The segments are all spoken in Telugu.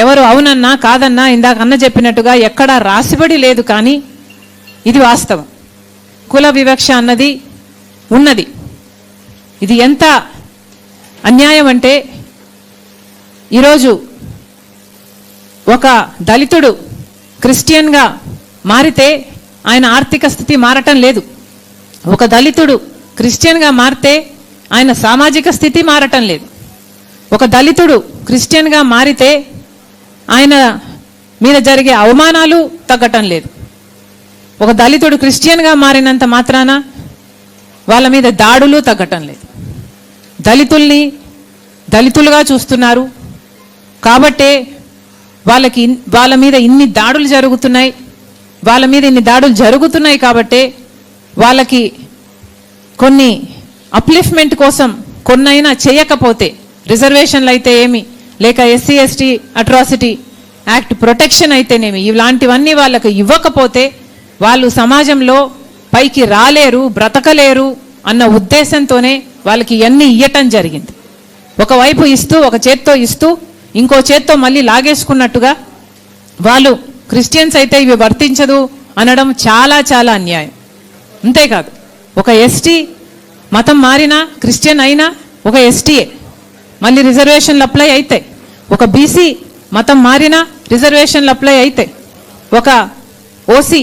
ఎవరు అవునన్నా కాదన్నా ఇందాక అన్న చెప్పినట్టుగా ఎక్కడా రాసిబడి లేదు, కానీ ఇది వాస్తవం. కుల వివక్ష అన్నది ఉన్నది. ఇది ఎంత అన్యాయం అంటే, ఈరోజు ఒక దళితుడు క్రిస్టియన్గా మారితే ఆయన ఆర్థిక స్థితి మారటం లేదు. ఒక దళితుడు క్రిస్టియన్గా మారితే ఆయన సామాజిక స్థితి మారటం లేదు. ఒక దళితుడు క్రిస్టియన్గా మారితే ఆయన మీద జరిగే అవమానాలు తగ్గటం లేదు. ఒక దళితుడు క్రిస్టియన్గా మారినంత మాత్రాన వాళ్ళ మీద దాడులు తగ్గటం లేదు. దళితుల్ని దళితులుగా చూస్తున్నారు కాబట్టే వాళ్ళ మీద ఇన్ని దాడులు జరుగుతున్నాయి. వాళ్ళ మీద ఇన్ని దాడులు జరుగుతున్నాయి కాబట్టే వాళ్ళకి కొన్ని అప్లిఫ్ట్మెంట్ కోసం కొన్నైనా చేయకపోతే, రిజర్వేషన్లు అయితే ఏమి, లేక SC ST atrocity act protection అయితేనేమి, ఇలాంటివన్నీ వాళ్ళకు ఇవ్వకపోతే వాళ్ళు సమాజంలో పైకి రాలేరు, బ్రతకలేరు అన్న ఉద్దేశంతోనే వాళ్ళకి ఇవన్నీ ఇవ్వటం జరిగింది. ఒకవైపు ఇస్తూ, ఒక చేత్తో ఇస్తూ ఇంకో చేత్తో మళ్ళీ లాగేసుకున్నట్టుగా వాళ్ళు క్రిస్టియన్స్ అయితే ఇవి వర్తించదు అనడం చాలా చాలా అన్యాయం. అంతేకాదు, ఒక ఎస్టీ మతం మారినా క్రిస్టియన్ అయినా ఒక ఎస్టీయే, మళ్ళీ రిజర్వేషన్లు అప్లై అవుతాయి. ఒక బీసీ మతం మారినా రిజర్వేషన్లు అప్లై అవుతాయి. ఒక ఓసీ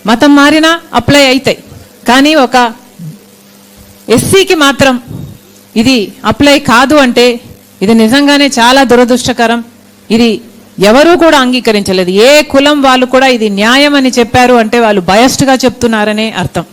మతం మారినా అప్లై అవుతాయి. కానీ ఒక ఎస్సీకి మాత్రం ఇది అప్లై కాదు అంటే ఇది నిజంగానే చాలా దురదృష్టకరం. ఇది ఎవరూ కూడా అంగీకరించలేదు. ఏ కులం వాళ్ళు కూడా ఇది న్యాయం అని చెప్పారు అంటే వాళ్ళు బయస్డ్గా చెప్తున్నారనే అర్థం.